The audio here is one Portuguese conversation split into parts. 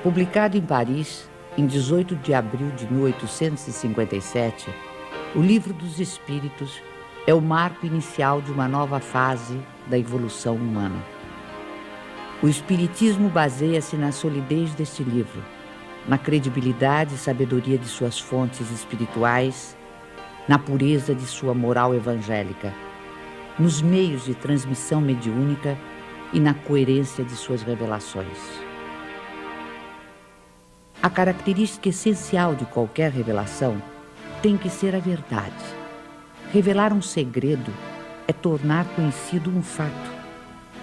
Publicado em Paris, em 18 de abril de 1857, o Livro dos Espíritos é o marco inicial de uma nova fase da evolução humana. O Espiritismo baseia-se na solidez deste livro, na credibilidade e sabedoria de suas fontes espirituais, na pureza de sua moral evangélica, nos meios de transmissão mediúnica e na coerência de suas revelações. A característica essencial de qualquer revelação tem que ser a verdade. Revelar um segredo é tornar conhecido um fato.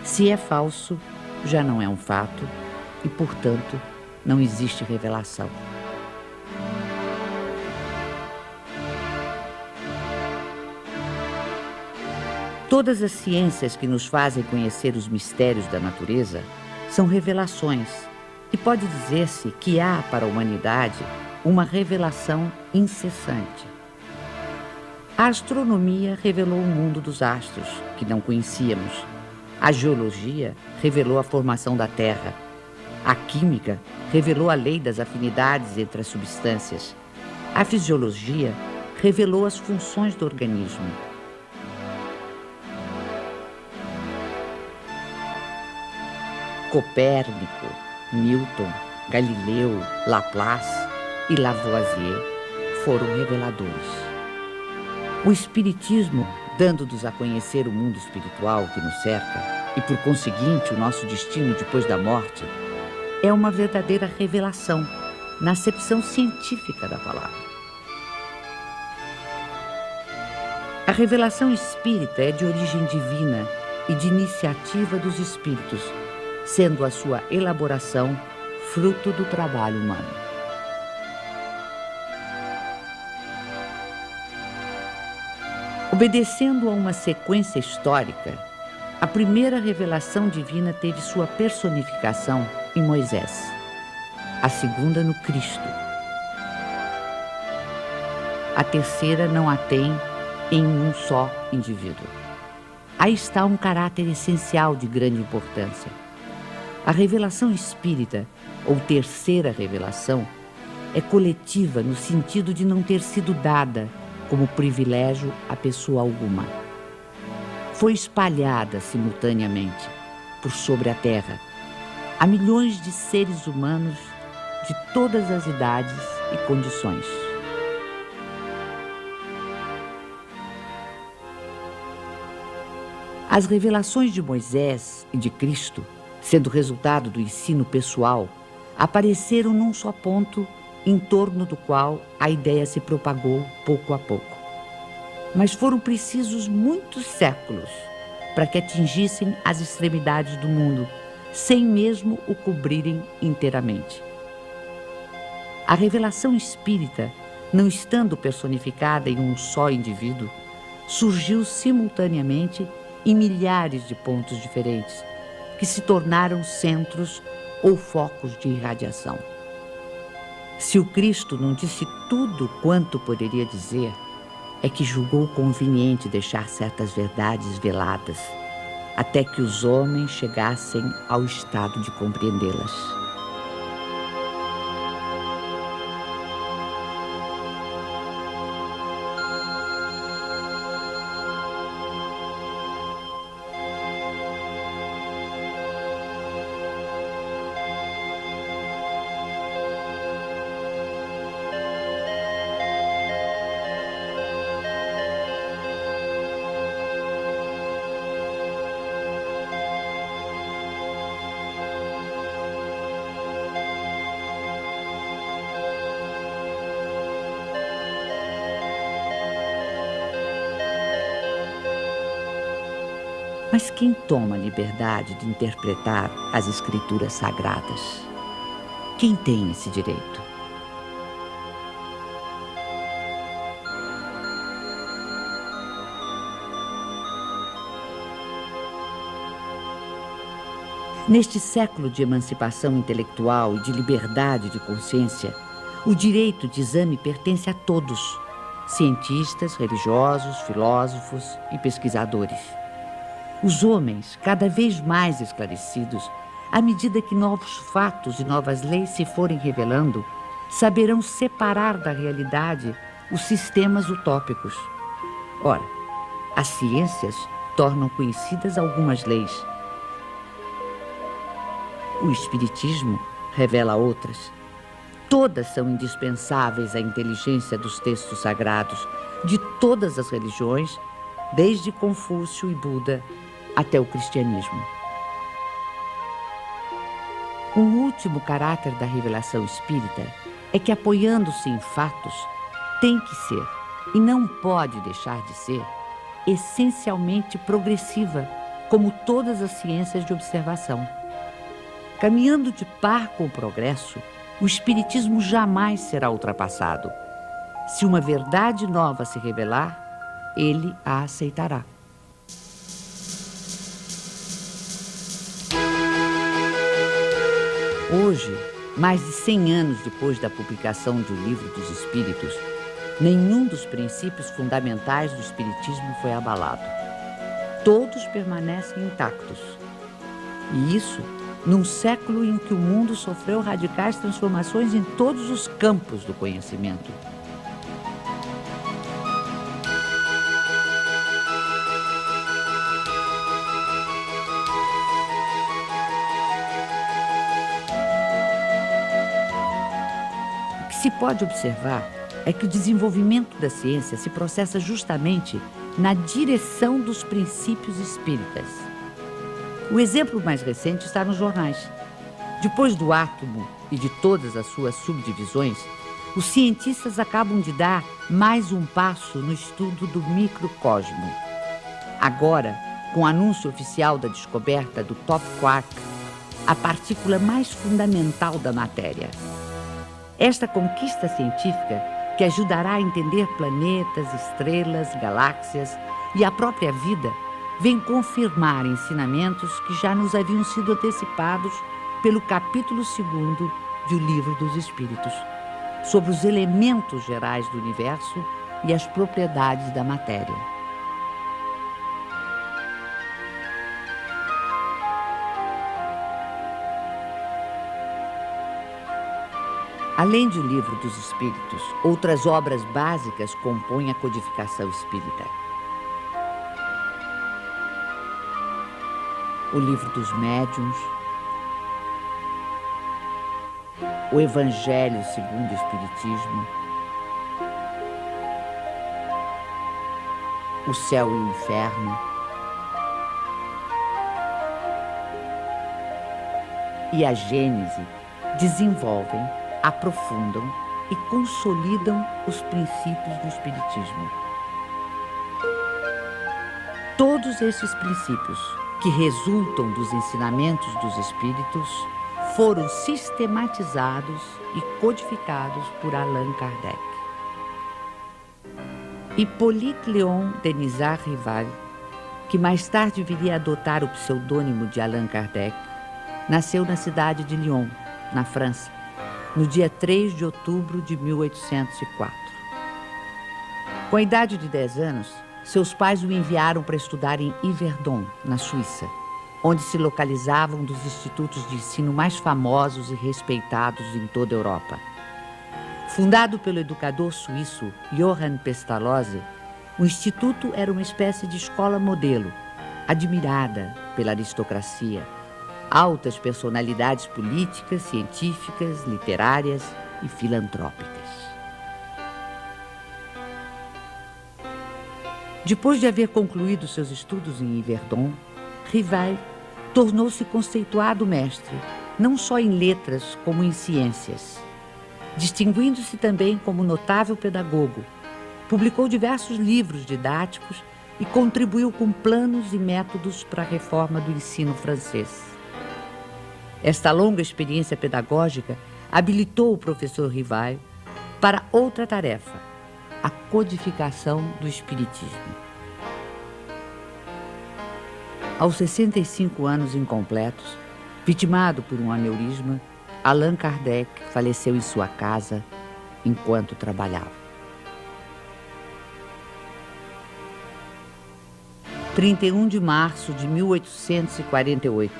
Se é falso, já não é um fato e, portanto, não existe revelação. Todas as ciências que nos fazem conhecer os mistérios da natureza são revelações, e pode dizer-se que há para a humanidade uma revelação incessante. A astronomia revelou o mundo dos astros, que não conhecíamos. A geologia revelou a formação da Terra. A química revelou a lei das afinidades entre as substâncias. A fisiologia revelou as funções do organismo. Copérnico, Newton, Galileu, Laplace e Lavoisier foram reveladores. O Espiritismo, dando-nos a conhecer o mundo espiritual que nos cerca e, por conseguinte, o nosso destino depois da morte, é uma verdadeira revelação, na acepção científica da palavra. A revelação espírita é de origem divina e de iniciativa dos espíritos, sendo a sua elaboração fruto do trabalho humano. Obedecendo a uma sequência histórica, a primeira revelação divina teve sua personificação em Moisés, a segunda no Cristo. A terceira não a tem em um só indivíduo. Aí está um caráter essencial de grande importância. A revelação espírita, ou terceira revelação, é coletiva no sentido de não ter sido dada como privilégio a pessoa alguma. Foi espalhada simultaneamente por sobre a Terra a milhões de seres humanos de todas as idades e condições. As revelações de Moisés e de Cristo, sendo resultado do ensino pessoal, apareceram num só ponto em torno do qual a ideia se propagou pouco a pouco. Mas foram precisos muitos séculos para que atingissem as extremidades do mundo, sem mesmo o cobrirem inteiramente. A revelação espírita, não estando personificada em um só indivíduo, surgiu simultaneamente em milhares de pontos diferentes, que se tornaram centros ou focos de irradiação. Se o Cristo não disse tudo quanto poderia dizer, é que julgou conveniente deixar certas verdades veladas, até que os homens chegassem ao estado de compreendê-las. Mas quem toma a liberdade de interpretar as escrituras sagradas? Quem tem esse direito? Neste século de emancipação intelectual e de liberdade de consciência, o direito de exame pertence a todos, cientistas, religiosos, filósofos e pesquisadores. Os homens, cada vez mais esclarecidos, à medida que novos fatos e novas leis se forem revelando, saberão separar da realidade os sistemas utópicos. Ora, as ciências tornam conhecidas algumas leis. O Espiritismo revela outras. Todas são indispensáveis à inteligência dos textos sagrados de todas as religiões, desde Confúcio e Buda até o cristianismo. Um último caráter da revelação espírita é que, apoiando-se em fatos, tem que ser, e não pode deixar de ser, essencialmente progressiva, como todas as ciências de observação. Caminhando de par com o progresso, o Espiritismo jamais será ultrapassado. Se uma verdade nova se revelar, ele a aceitará. Hoje, mais de 100 anos depois da publicação de O Livro dos Espíritos, nenhum dos princípios fundamentais do Espiritismo foi abalado. Todos permanecem intactos. E isso num século em que o mundo sofreu radicais transformações em todos os campos do conhecimento. O que se pode observar é que o desenvolvimento da ciência se processa justamente na direção dos princípios espíritas. O exemplo mais recente está nos jornais. Depois do átomo e de todas as suas subdivisões, os cientistas acabam de dar mais um passo no estudo do microcosmo. Agora, com o anúncio oficial da descoberta do top quark, a partícula mais fundamental da matéria. Esta conquista científica, que ajudará a entender planetas, estrelas, galáxias e a própria vida, vem confirmar ensinamentos que já nos haviam sido antecipados pelo capítulo 2º de O Livro dos Espíritos, sobre os elementos gerais do universo e as propriedades da matéria. Além de O Livro dos Espíritos, outras obras básicas compõem a codificação espírita. O Livro dos Médiuns, o Evangelho segundo o Espiritismo, o Céu e o Inferno e a Gênese desenvolvem, aprofundam e consolidam os princípios do Espiritismo. Todos esses princípios, que resultam dos ensinamentos dos Espíritos, foram sistematizados e codificados por Allan Kardec. Hippolyte Léon Denisard Rival, que mais tarde viria a adotar o pseudônimo de Allan Kardec, nasceu na cidade de Lyon, na França, no dia 3 de outubro de 1804. Com a idade de 10 anos, seus pais o enviaram para estudar em Yverdon, na Suíça, onde se localizavam um dos institutos de ensino mais famosos e respeitados em toda a Europa. Fundado pelo educador suíço Johann Pestalozzi, o instituto era uma espécie de escola modelo, admirada pela aristocracia, altas personalidades políticas, científicas, literárias e filantrópicas. Depois de haver concluído seus estudos em Yverdon, Rival tornou-se conceituado mestre, não só em letras, como em ciências. Distinguindo-se também como notável pedagogo, publicou diversos livros didáticos e contribuiu com planos e métodos para a reforma do ensino francês. Esta longa experiência pedagógica habilitou o professor Rival para outra tarefa, a codificação do Espiritismo. Aos 65 anos incompletos, vitimado por um aneurisma, Allan Kardec faleceu em sua casa enquanto trabalhava. 31 de março de 1848.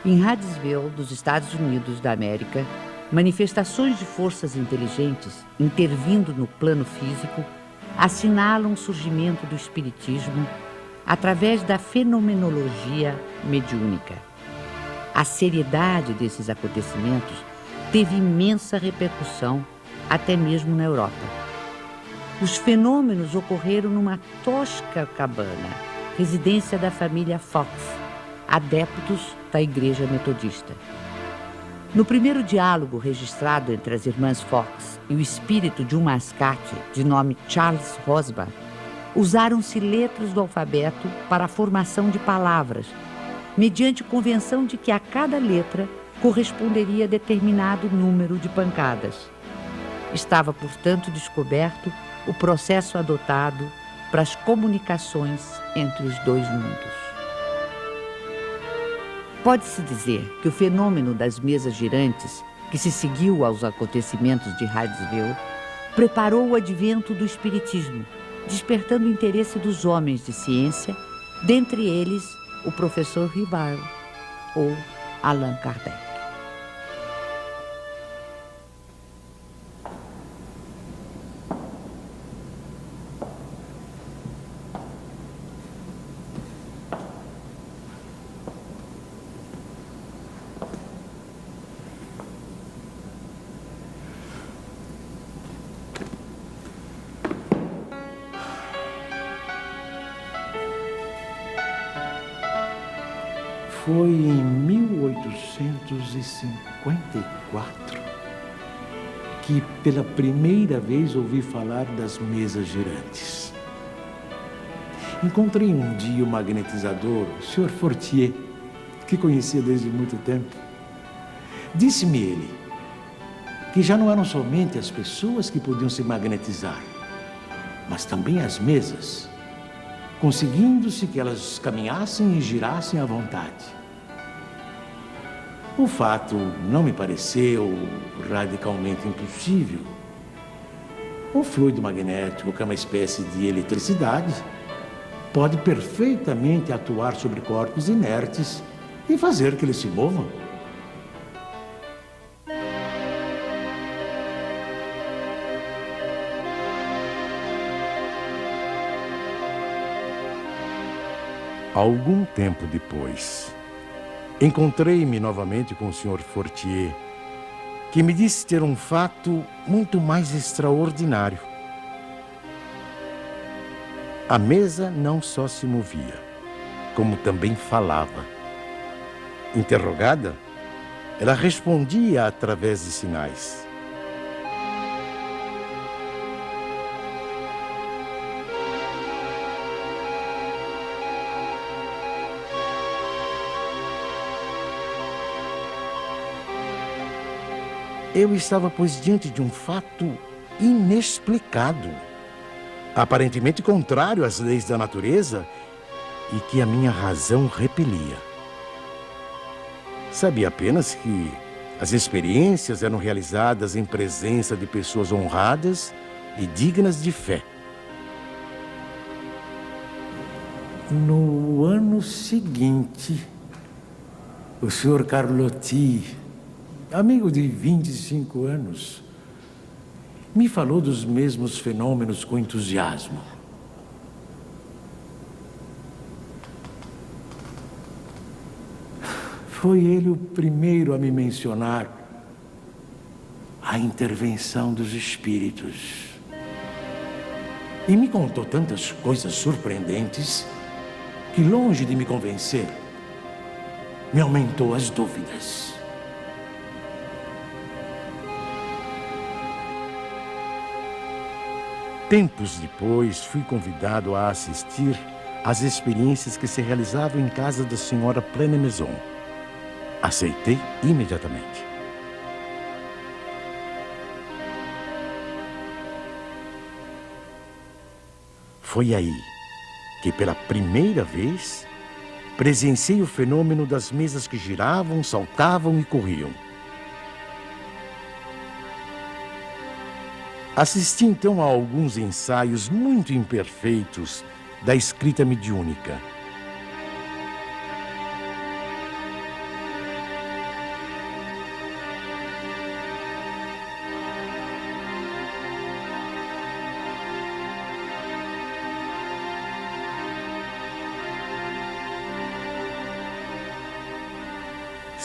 Em Hydesville, dos Estados Unidos da América, manifestações de forças inteligentes intervindo no plano físico assinalam o surgimento do espiritismo através da fenomenologia mediúnica. A seriedade desses acontecimentos teve imensa repercussão até mesmo na Europa. Os fenômenos ocorreram numa tosca cabana, residência da família Fox, adeptos da Igreja Metodista. No primeiro diálogo registrado entre as irmãs Fox e o espírito de um mascate de nome Charles Rosbach, usaram-se letras do alfabeto para a formação de palavras, mediante convenção de que a cada letra corresponderia a determinado número de pancadas. Estava, portanto, descoberto o processo adotado para as comunicações entre os dois mundos. Pode-se dizer que o fenômeno das mesas girantes, que se seguiu aos acontecimentos de Hydesville, preparou o advento do espiritismo, despertando o interesse dos homens de ciência, dentre eles o professor Ribard ou Allan Kardec. Foi em 1854 que pela primeira vez ouvi falar das mesas girantes. Encontrei um dia o magnetizador, o Sr. Fortier, que conhecia desde muito tempo. Disse-me ele que já não eram somente as pessoas que podiam se magnetizar, mas também as mesas, conseguindo-se que elas caminhassem e girassem à vontade. O fato não me pareceu radicalmente impossível. O fluido magnético, que é uma espécie de eletricidade, pode perfeitamente atuar sobre corpos inertes e fazer que eles se movam. Algum tempo depois, encontrei-me novamente com o Sr. Fortier, que me disse ter um fato muito mais extraordinário. A mesa não só se movia, como também falava. Interrogada, ela respondia através de sinais. Eu estava, pois, diante de um fato inexplicado, aparentemente contrário às leis da natureza e que a minha razão repelia. Sabia apenas que as experiências eram realizadas em presença de pessoas honradas e dignas de fé. No ano seguinte, o Sr. Carlotti, amigo de 25 anos, me falou dos mesmos fenômenos com entusiasmo. Foi ele o primeiro a me mencionar a intervenção dos espíritos. E me contou tantas coisas surpreendentes que, longe de me convencer, me aumentou as dúvidas. Tempos depois, fui convidado a assistir às experiências que se realizavam em casa da senhora Plane-Maison. Aceitei imediatamente. Foi aí que, pela primeira vez, presenciei o fenômeno das mesas que giravam, saltavam e corriam. Assisti então a alguns ensaios muito imperfeitos da escrita mediúnica.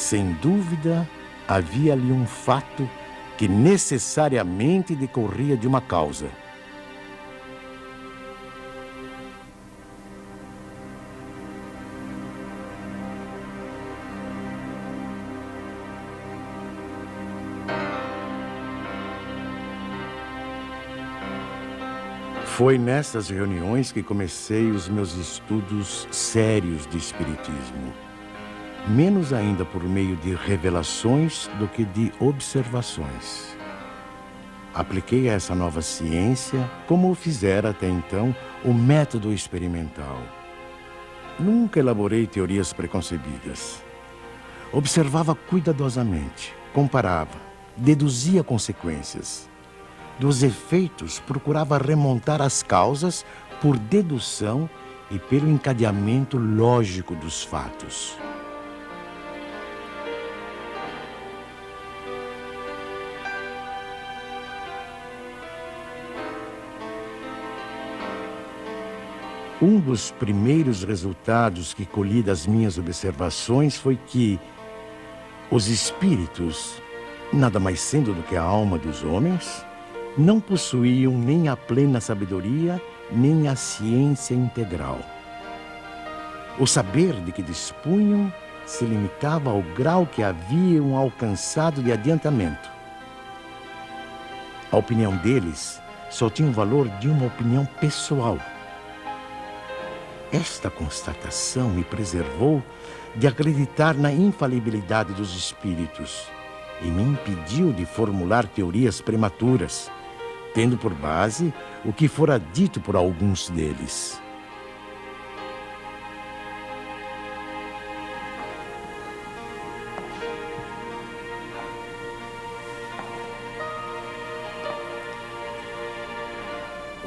sem dúvida, havia ali um fato que necessariamente decorria de uma causa. Foi nessas reuniões que comecei os meus estudos sérios de espiritismo. Menos ainda por meio de revelações do que de observações. Apliquei a essa nova ciência, como o fizera até então, o método experimental. Nunca elaborei teorias preconcebidas. Observava cuidadosamente, comparava, deduzia consequências. Dos efeitos, procurava remontar as causas por dedução e pelo encadeamento lógico dos fatos. Um dos primeiros resultados que colhi das minhas observações foi que os espíritos, nada mais sendo do que a alma dos homens, não possuíam nem a plena sabedoria, nem a ciência integral. O saber de que dispunham se limitava ao grau que haviam alcançado de adiantamento. A opinião deles só tinha o valor de uma opinião pessoal. Esta constatação me preservou de acreditar na infalibilidade dos espíritos e me impediu de formular teorias prematuras, tendo por base o que fora dito por alguns deles.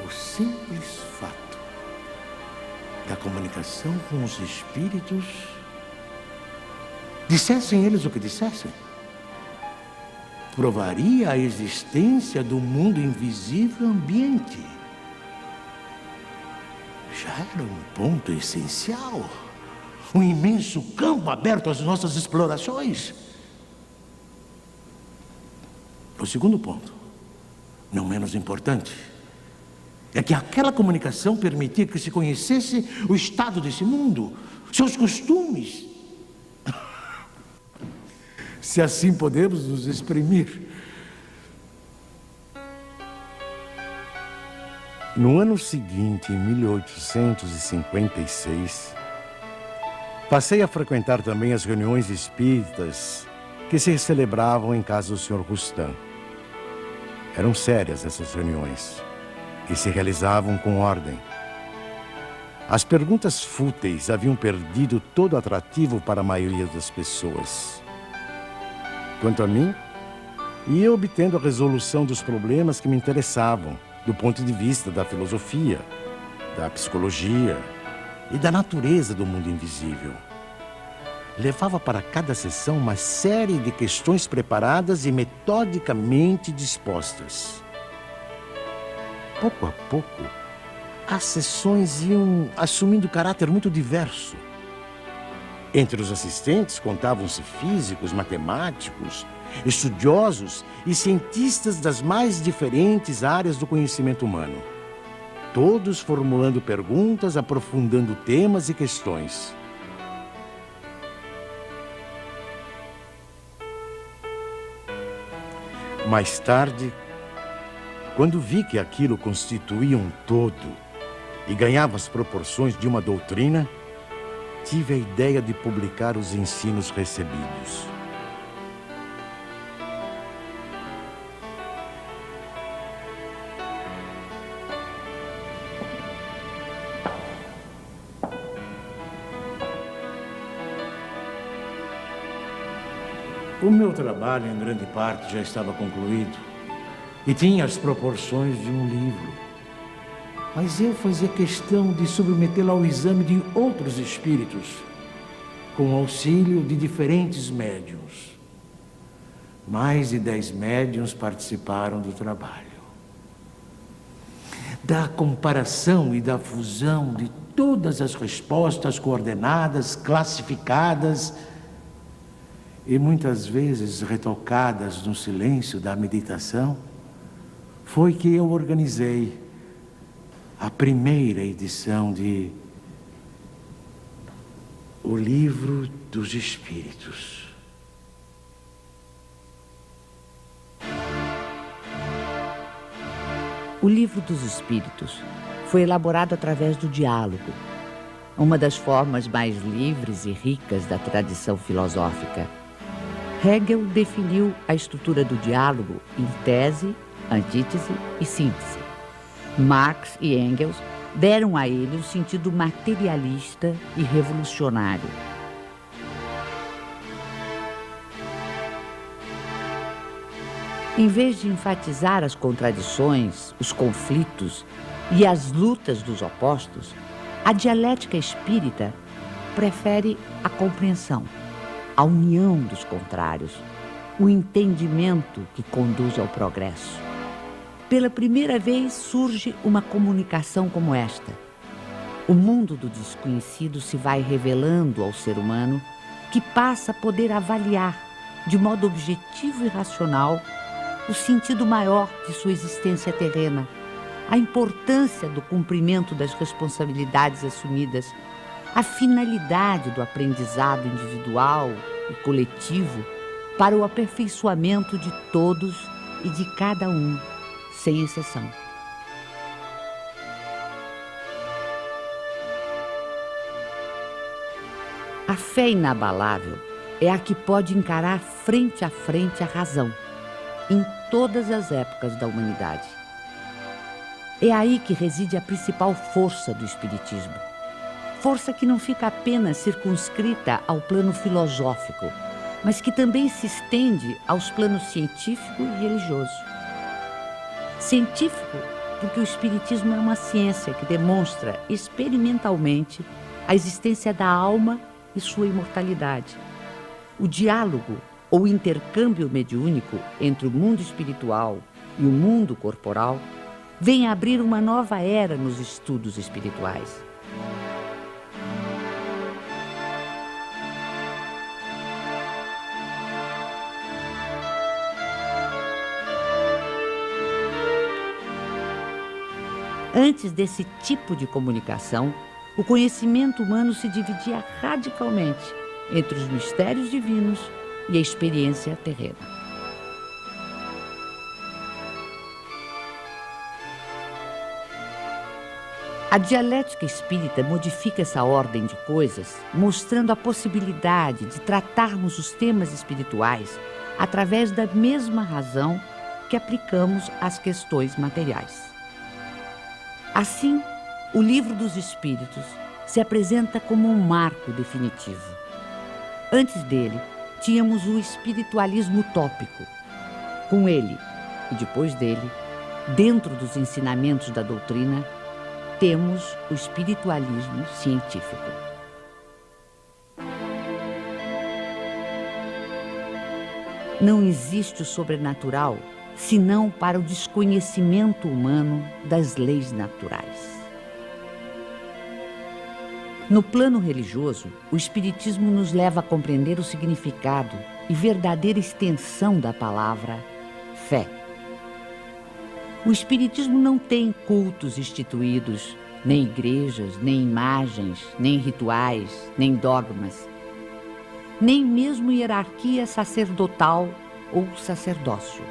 O simples fato da comunicação com os espíritos, dissessem eles o que dissessem, provaria a existência do mundo invisível ambiente. Já era um ponto essencial, um imenso campo aberto às nossas explorações. O segundo ponto, não menos importante, é que aquela comunicação permitia que se conhecesse o estado desse mundo, seus costumes. Se assim podemos nos exprimir. No ano seguinte, em 1856, passei a frequentar também as reuniões espíritas que se celebravam em casa do Sr. Rustam. Eram sérias essas reuniões e se realizavam com ordem. As perguntas fúteis haviam perdido todo atrativo para a maioria das pessoas. Quanto a mim, ia obtendo a resolução dos problemas que me interessavam, do ponto de vista da filosofia, da psicologia e da natureza do mundo invisível. Levava para cada sessão uma série de questões preparadas e metodicamente dispostas. Pouco a pouco, as sessões iam assumindo caráter muito diverso. Entre os assistentes contavam-se físicos, matemáticos, estudiosos e cientistas das mais diferentes áreas do conhecimento humano. Todos formulando perguntas, aprofundando temas e questões. Mais tarde, quando vi que aquilo constituía um todo e ganhava as proporções de uma doutrina, tive a ideia de publicar os ensinos recebidos. O meu trabalho, em grande parte, já estava concluído e tinha as proporções de um livro. Mas eu fazia questão de submetê-lo ao exame de outros espíritos, com o auxílio de diferentes médiuns. Mais de 10 médiuns participaram do trabalho. Da comparação e da fusão de todas as respostas coordenadas, classificadas, e muitas vezes retocadas no silêncio da meditação, foi que eu organizei a primeira edição de O Livro dos Espíritos. O Livro dos Espíritos foi elaborado através do diálogo, uma das formas mais livres e ricas da tradição filosófica. Hegel definiu a estrutura do diálogo em tese, antítese e síntese. Marx e Engels deram a ele um sentido materialista e revolucionário. Em vez de enfatizar as contradições, os conflitos e as lutas dos opostos, a dialética espírita prefere a compreensão, a união dos contrários, o entendimento que conduz ao progresso. Pela primeira vez surge uma comunicação como esta. O mundo do desconhecido se vai revelando ao ser humano, que passa a poder avaliar, de modo objetivo e racional, o sentido maior de sua existência terrena, a importância do cumprimento das responsabilidades assumidas, a finalidade do aprendizado individual e coletivo para o aperfeiçoamento de todos e de cada um, sem exceção. A fé inabalável é a que pode encarar frente a frente a razão, em todas as épocas da humanidade. É aí que reside a principal força do Espiritismo. Força que não fica apenas circunscrita ao plano filosófico, mas que também se estende aos planos científico e religioso. Científico, porque o Espiritismo é uma ciência que demonstra experimentalmente a existência da alma e sua imortalidade. O diálogo ou intercâmbio mediúnico entre o mundo espiritual e o mundo corporal vem abrir uma nova era nos estudos espirituais. Antes desse tipo de comunicação, o conhecimento humano se dividia radicalmente entre os mistérios divinos e a experiência terrena. A dialética espírita modifica essa ordem de coisas, mostrando a possibilidade de tratarmos os temas espirituais através da mesma razão que aplicamos às questões materiais. Assim, o Livro dos Espíritos se apresenta como um marco definitivo. Antes dele, tínhamos o espiritualismo utópico. Com ele, e depois dele, dentro dos ensinamentos da doutrina, temos o espiritualismo científico. Não existe o sobrenatural senão para o desconhecimento humano das leis naturais. No plano religioso, o Espiritismo nos leva a compreender o significado e verdadeira extensão da palavra fé. O Espiritismo não tem cultos instituídos, nem igrejas, nem imagens, nem rituais, nem dogmas, nem mesmo hierarquia sacerdotal ou sacerdócio.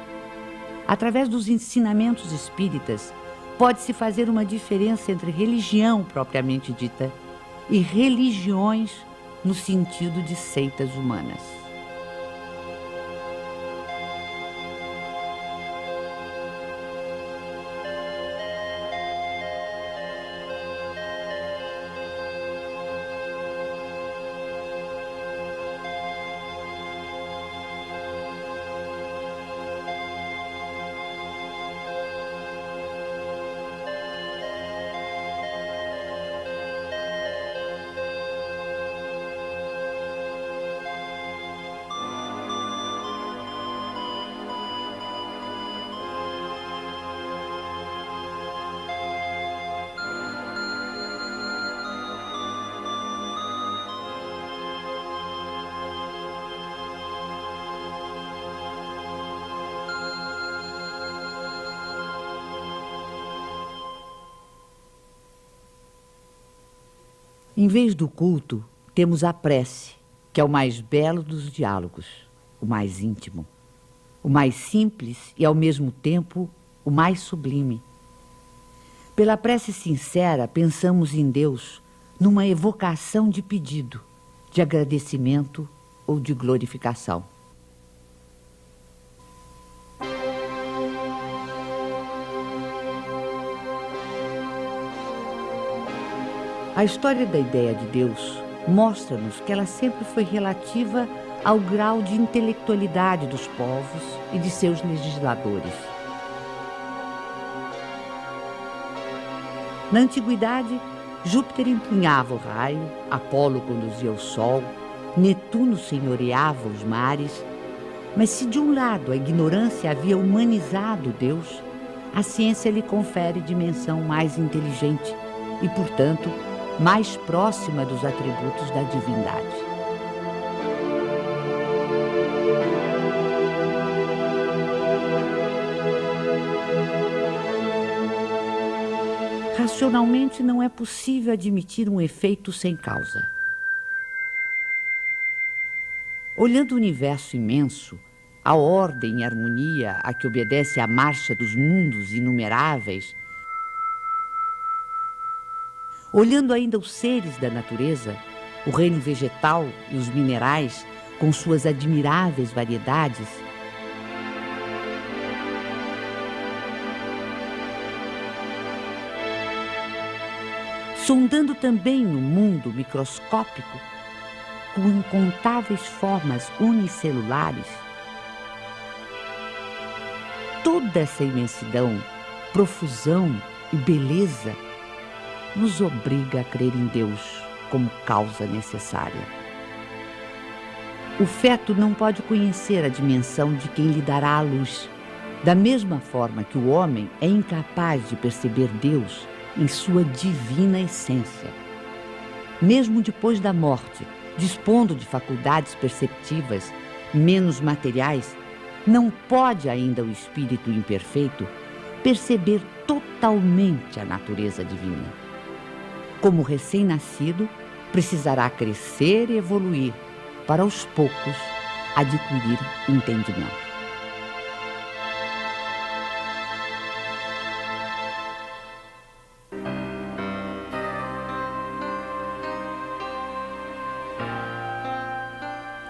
Através dos ensinamentos espíritas, pode-se fazer uma diferença entre religião propriamente dita e religiões no sentido de seitas humanas. Em vez do culto, temos a prece, que é o mais belo dos diálogos, o mais íntimo, o mais simples e, ao mesmo tempo, o mais sublime. Pela prece sincera, pensamos em Deus numa evocação de pedido, de agradecimento ou de glorificação. A história da ideia de Deus mostra-nos que ela sempre foi relativa ao grau de intelectualidade dos povos e de seus legisladores. Na antiguidade, Júpiter empunhava o raio, Apolo conduzia o sol, Netuno senhoreava os mares. Mas se de um lado a ignorância havia humanizado Deus, a ciência lhe confere dimensão mais inteligente e, portanto, mais próxima dos atributos da divindade. Racionalmente, não é possível admitir um efeito sem causa. Olhando o universo imenso, a ordem e harmonia a que obedece a marcha dos mundos inumeráveis, olhando ainda os seres da natureza, o reino vegetal e os minerais, com suas admiráveis variedades, sondando também no mundo microscópico, com incontáveis formas unicelulares, toda essa imensidão, profusão e beleza nos obriga a crer em Deus como causa necessária. O feto não pode conhecer a dimensão de quem lhe dará a luz, da mesma forma que o homem é incapaz de perceber Deus em sua divina essência. Mesmo depois da morte, dispondo de faculdades perceptivas menos materiais, não pode ainda o espírito imperfeito perceber totalmente a natureza divina. Como recém-nascido, precisará crescer e evoluir para, aos poucos, adquirir entendimento.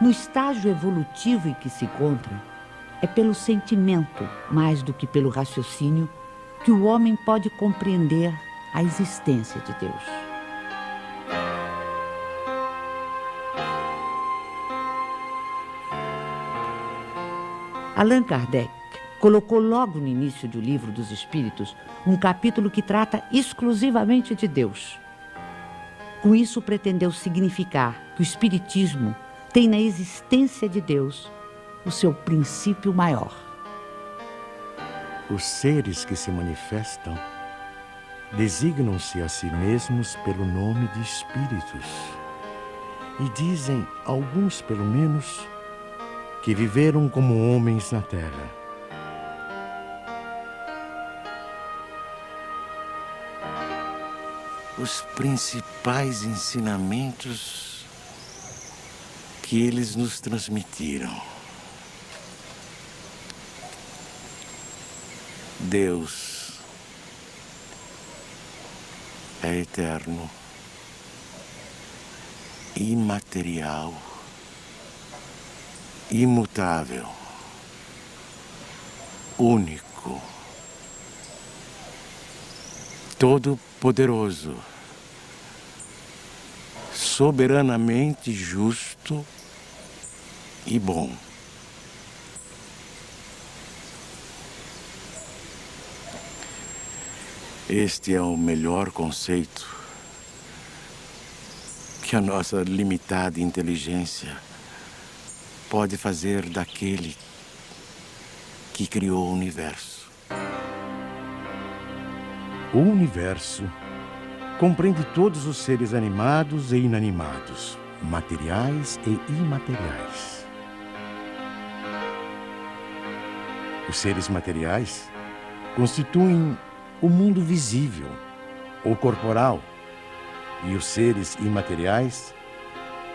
No estágio evolutivo em que se encontra, é pelo sentimento, mais do que pelo raciocínio, que o homem pode compreender a existência de Deus. Allan Kardec colocou logo no início do Livro dos Espíritos um capítulo que trata exclusivamente de Deus. Com isso, pretendeu significar que o Espiritismo tem na existência de Deus o seu princípio maior. Os seres que se manifestam designam-se a si mesmos pelo nome de espíritos e dizem, alguns pelo menos, que viveram como homens na terra. Os principais ensinamentos que eles nos transmitiram. Deus é eterno, imaterial, imutável, único, todo-poderoso, soberanamente justo e bom. Este é o melhor conceito que a nossa limitada inteligência pode fazer daquele que criou o universo. O universo compreende todos os seres animados e inanimados, materiais e imateriais. Os seres materiais constituem o mundo visível ou corporal, e os seres imateriais,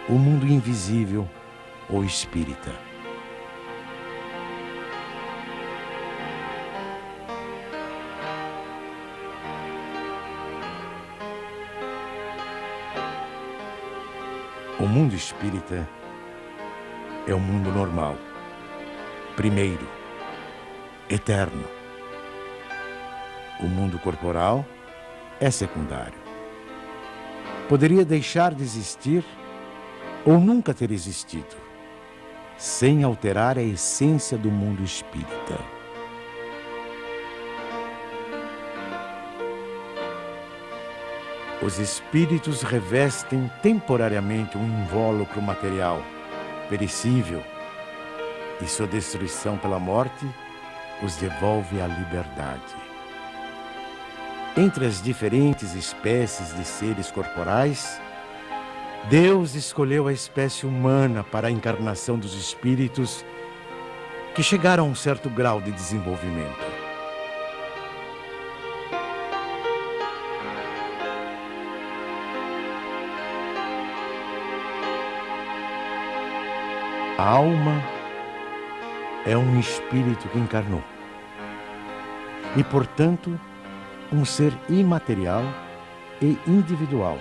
o mundo invisível ou espírita. O mundo espírita é o mundo normal, primeiro, eterno. O mundo corporal é secundário. Poderia deixar de existir ou nunca ter existido, sem alterar a essência do mundo espírita. Os espíritos revestem temporariamente um invólucro material, perecível, e sua destruição pela morte os devolve à liberdade. Entre as diferentes espécies de seres corporais, Deus escolheu a espécie humana para a encarnação dos espíritos que chegaram a um certo grau de desenvolvimento. A alma é um espírito que encarnou e, portanto, um ser imaterial e individual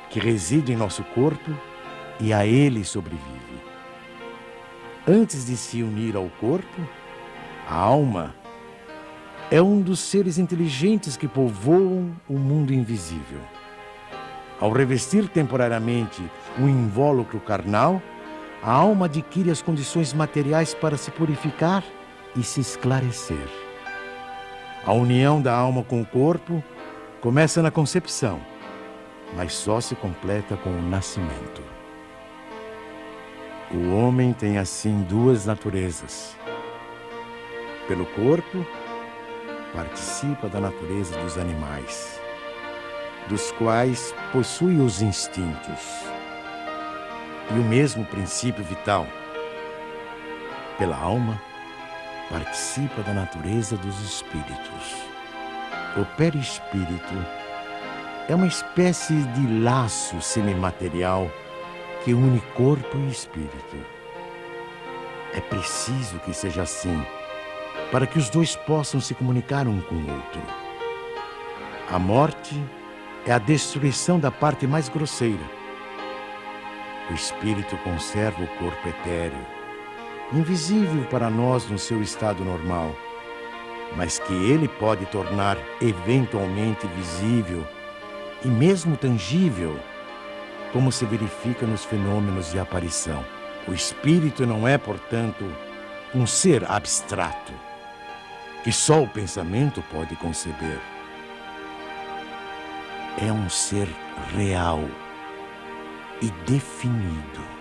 que reside em nosso corpo e a ele sobrevive. Antes de se unir ao corpo, a alma é um dos seres inteligentes que povoam o mundo invisível. Ao revestir temporariamente um invólucro carnal, a alma adquire as condições materiais para se purificar e se esclarecer. A união da alma com o corpo começa na concepção, mas só se completa com o nascimento. O homem tem assim duas naturezas. Pelo corpo, participa da natureza dos animais, dos quais possui os instintos e o mesmo princípio vital. Pela alma, participa da natureza dos espíritos. O perispírito é uma espécie de laço semimaterial que une corpo e espírito. É preciso que seja assim, para que os dois possam se comunicar um com o outro. A morte é a destruição da parte mais grosseira. O espírito conserva o corpo etéreo, invisível para nós no seu estado normal, mas que ele pode tornar eventualmente visível e mesmo tangível, como se verifica nos fenômenos de aparição. O espírito não é, portanto, um ser abstrato, que só o pensamento pode conceber. É um ser real e definido.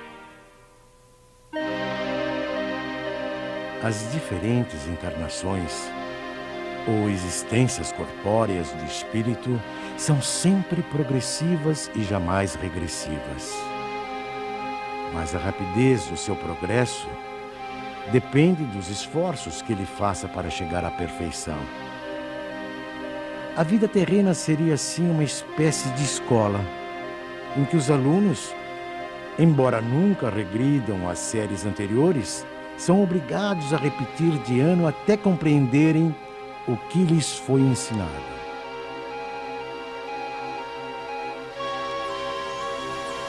As diferentes encarnações ou existências corpóreas do espírito são sempre progressivas e jamais regressivas. Mas a rapidez do seu progresso depende dos esforços que ele faça para chegar à perfeição. A vida terrena seria assim uma espécie de escola, em que os alunos, embora nunca regridam às séries anteriores, são obrigados a repetir de ano até compreenderem o que lhes foi ensinado.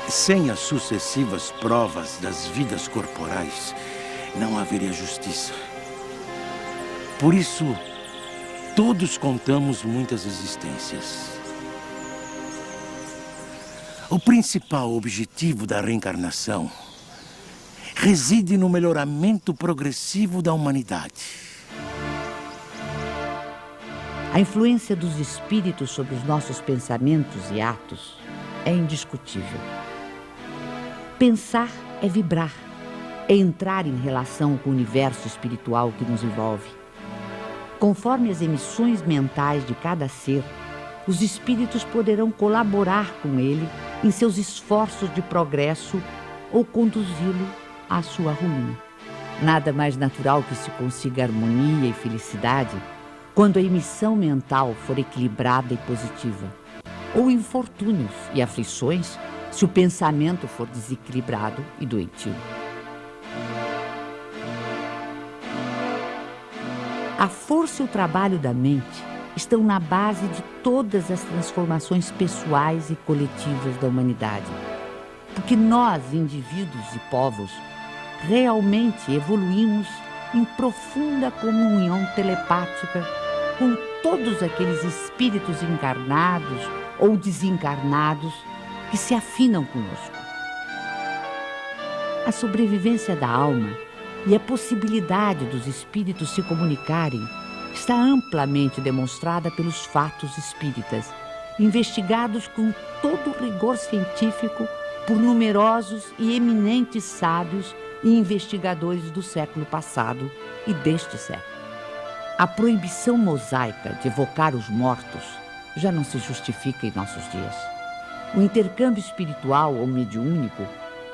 Sem as sucessivas provas das vidas corporais, não haveria justiça. Por isso, todos contamos muitas existências. O principal objetivo da reencarnação reside no melhoramento progressivo da humanidade. A influência dos espíritos sobre os nossos pensamentos e atos é indiscutível. Pensar é vibrar, é entrar em relação com o universo espiritual que nos envolve. Conforme as emissões mentais de cada ser, os espíritos poderão colaborar com ele em seus esforços de progresso ou conduzi-lo à sua ruína. Nada mais natural que se consiga harmonia e felicidade quando a emissão mental for equilibrada e positiva. ou infortúnios e aflições se o pensamento for desequilibrado e doentio. A força e o trabalho da mente estão na base de todas as transformações pessoais e coletivas da humanidade. Porque nós, indivíduos e povos, realmente evoluímos em profunda comunhão telepática com todos aqueles espíritos encarnados ou desencarnados que se afinam conosco. A sobrevivência da alma e a possibilidade dos espíritos se comunicarem está amplamente demonstrada pelos fatos espíritas, investigados com todo o rigor científico por numerosos e eminentes sábios e investigadores do século passado e deste século. A proibição mosaica de evocar os mortos já não se justifica em nossos dias. O intercâmbio espiritual ou mediúnico,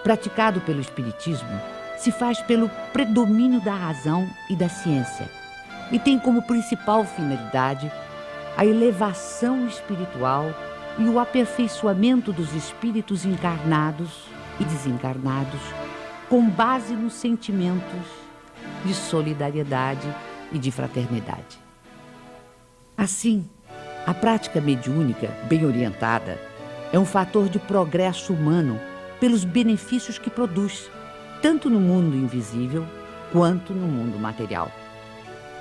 praticado pelo Espiritismo, se faz pelo predomínio da razão e da ciência e tem como principal finalidade a elevação espiritual e o aperfeiçoamento dos espíritos encarnados e desencarnados com base nos sentimentos de solidariedade e de fraternidade. Assim, a prática mediúnica, bem orientada, é um fator de progresso humano pelos benefícios que produz, tanto no mundo invisível quanto no mundo material.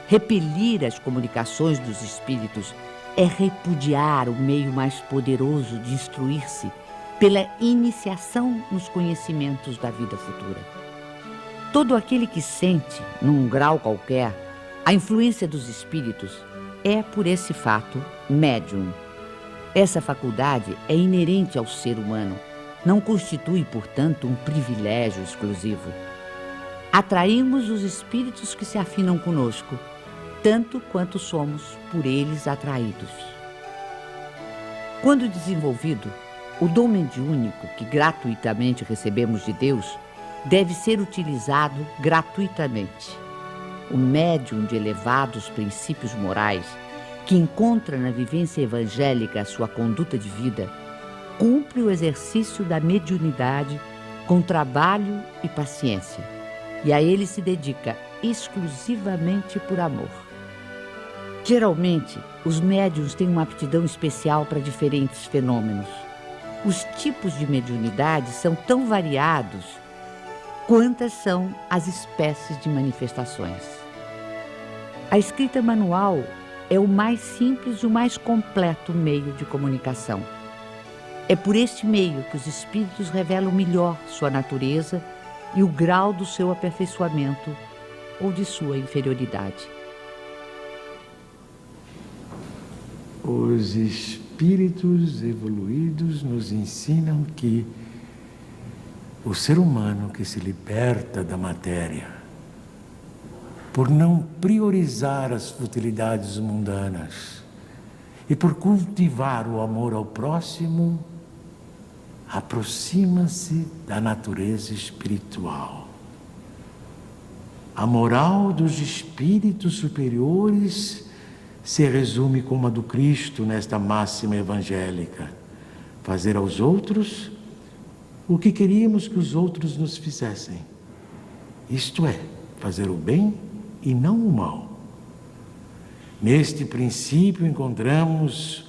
Repelir as comunicações dos espíritos é repudiar o meio mais poderoso de instruir-se pela iniciação nos conhecimentos da vida futura. Todo aquele que sente, num grau qualquer, a influência dos espíritos é, por esse fato, médium. Essa faculdade é inerente ao ser humano, não constitui, portanto, um privilégio exclusivo. Atraímos os espíritos que se afinam conosco, tanto quanto somos por eles atraídos. Quando desenvolvido, o dom mediúnico que gratuitamente recebemos de Deus deve ser utilizado gratuitamente. O médium de elevados princípios morais, que encontra na vivência evangélica a sua conduta de vida, cumpre o exercício da mediunidade com trabalho e paciência, e a ele se dedica exclusivamente por amor. Geralmente, os médiuns têm uma aptidão especial para diferentes fenômenos. Os tipos de mediunidade são tão variados quantas são as espécies de manifestações. A escrita manual é o mais simples e o mais completo meio de comunicação. É por este meio que os espíritos revelam melhor sua natureza e o grau do seu aperfeiçoamento ou de sua inferioridade. Os espíritos evoluídos nos ensinam que o ser humano que se liberta da matéria, por não priorizar as futilidades mundanas e por cultivar o amor ao próximo, aproxima-se da natureza espiritual. A moral dos espíritos superiores se resume como a do Cristo nesta máxima evangélica: fazer aos outros o que queríamos que os outros nos fizessem. Isto é, fazer o bem e não o mal. Neste princípio encontramos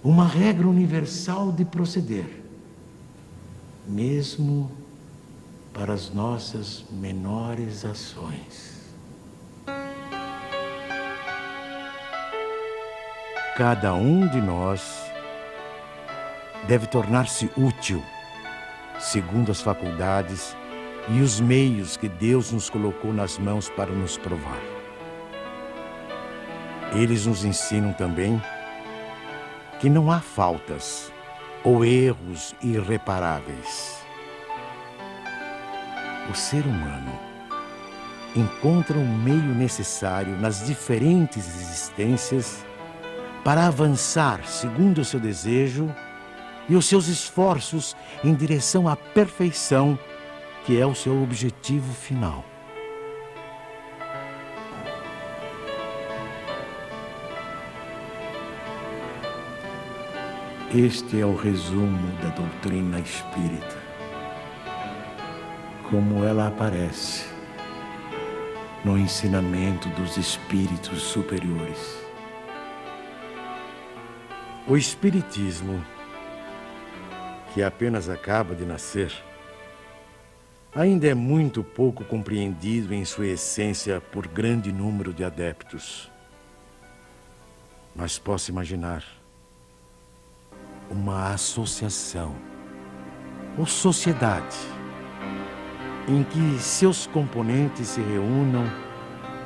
uma regra universal de proceder, mesmo para as nossas menores ações. Cada um de nós deve tornar-se útil, segundo as faculdades e os meios que Deus nos colocou nas mãos para nos provar. Eles nos ensinam também que não há faltas ou erros irreparáveis. O ser humano encontra o meio necessário nas diferentes existências para avançar segundo o seu desejo e os seus esforços em direção à perfeição, que é o seu objetivo final. Este é o resumo da doutrina espírita, como ela aparece no ensinamento dos espíritos superiores. O Espiritismo, que apenas acaba de nascer, ainda é muito pouco compreendido em sua essência por grande número de adeptos. Mas posso imaginar uma associação ou sociedade em que seus componentes se reúnam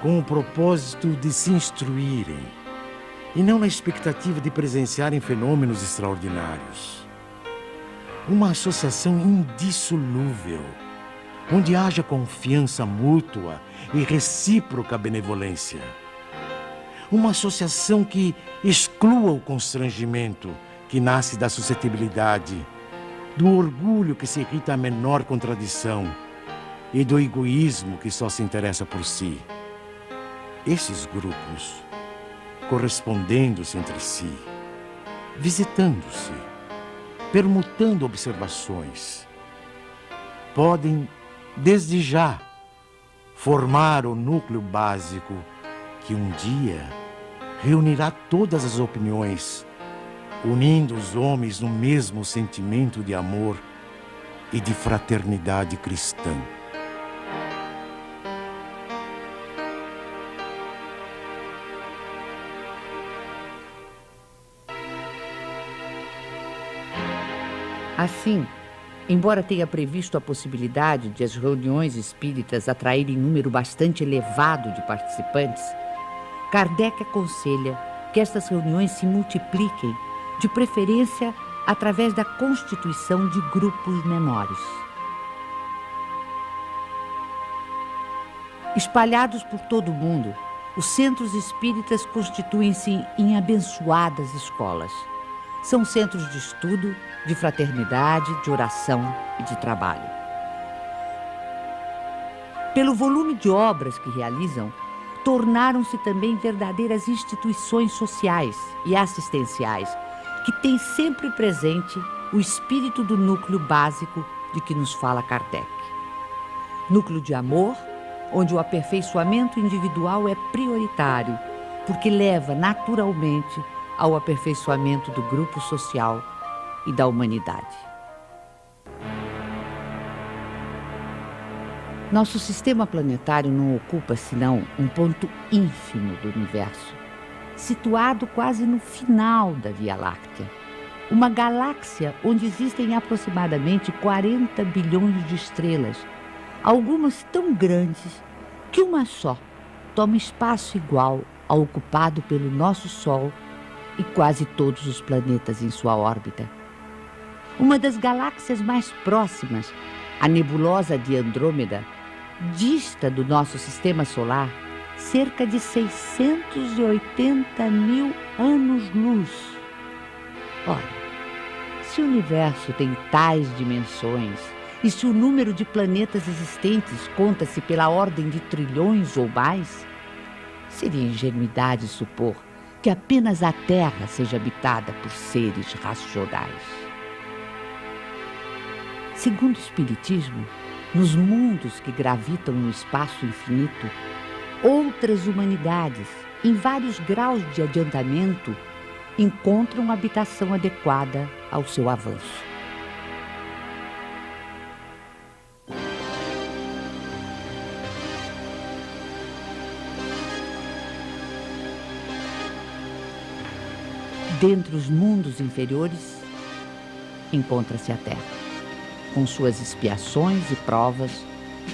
com o propósito de se instruírem e não na expectativa de presenciarem fenômenos extraordinários. Uma associação indissolúvel, onde haja confiança mútua e recíproca benevolência. Uma associação que exclua o constrangimento que nasce da suscetibilidade, do orgulho que se irrita à menor contradição e do egoísmo que só se interessa por si. Esses grupos, correspondendo-se entre si, visitando-se, permutando observações, podem, desde já, formar o núcleo básico que um dia reunirá todas as opiniões, unindo os homens no mesmo sentimento de amor e de fraternidade cristã. Assim, embora tenha previsto a possibilidade de as reuniões espíritas atraírem número bastante elevado de participantes, Kardec aconselha que estas reuniões se multipliquem, de preferência através da constituição de grupos menores. Espalhados por todo o mundo, os centros espíritas constituem-se em abençoadas escolas. São centros de estudo, de fraternidade, de oração e de trabalho. Pelo volume de obras que realizam, tornaram-se também verdadeiras instituições sociais e assistenciais, que têm sempre presente o espírito do núcleo básico de que nos fala Kardec. Núcleo de amor, onde o aperfeiçoamento individual é prioritário, porque leva naturalmente ao aperfeiçoamento do grupo social e da humanidade. Nosso sistema planetário não ocupa senão um ponto ínfimo do universo, situado quase no final da Via Láctea, uma galáxia onde existem aproximadamente 40 bilhões de estrelas, algumas tão grandes que uma só toma espaço igual ao ocupado pelo nosso Sol e quase todos os planetas em sua órbita. Uma das galáxias mais próximas, a nebulosa de Andrômeda, dista do nosso sistema solar cerca de 680 mil anos-luz. Ora, se o universo tem tais dimensões e se o número de planetas existentes conta-se pela ordem de trilhões ou mais, seria ingenuidade supor que apenas a Terra seja habitada por seres racionais. Segundo o Espiritismo, nos mundos que gravitam no espaço infinito, outras humanidades, em vários graus de adiantamento, encontram habitação adequada ao seu avanço. Dentre os mundos inferiores, encontra-se a Terra, com suas expiações e provas,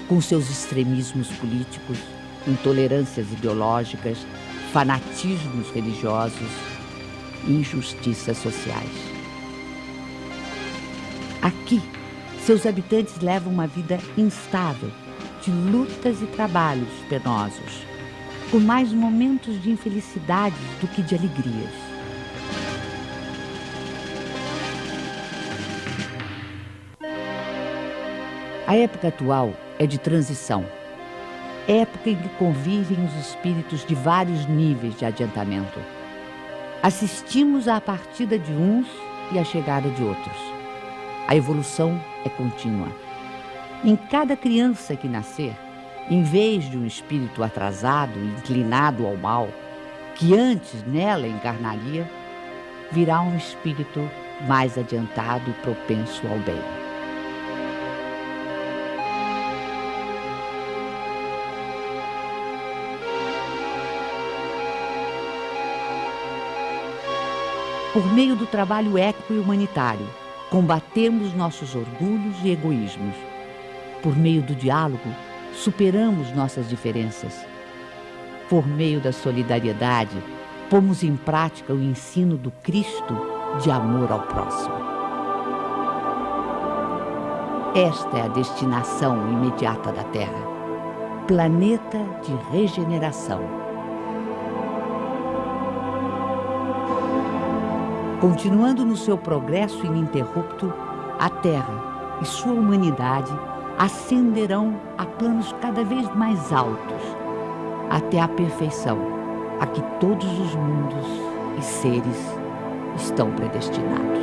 com seus extremismos políticos, intolerâncias ideológicas, fanatismos religiosos e injustiças sociais. Aqui, seus habitantes levam uma vida instável, de lutas e trabalhos penosos, com mais momentos de infelicidades do que de alegrias. A época atual é de transição, época em que convivem os espíritos de vários níveis de adiantamento. Assistimos à partida de uns e a chegada de outros. A evolução é contínua. Em cada criança que nascer, em vez de um espírito atrasado e inclinado ao mal, que antes nela encarnaria, virá um espírito mais adiantado e propenso ao bem. Por meio do trabalho ético e humanitário, combatemos nossos orgulhos e egoísmos. Por meio do diálogo, superamos nossas diferenças. Por meio da solidariedade, pomos em prática o ensino do Cristo de amor ao próximo. Esta é a destinação imediata da Terra, planeta de regeneração. Continuando no seu progresso ininterrupto, a Terra e sua humanidade ascenderão a planos cada vez mais altos, até a perfeição a que todos os mundos e seres estão predestinados.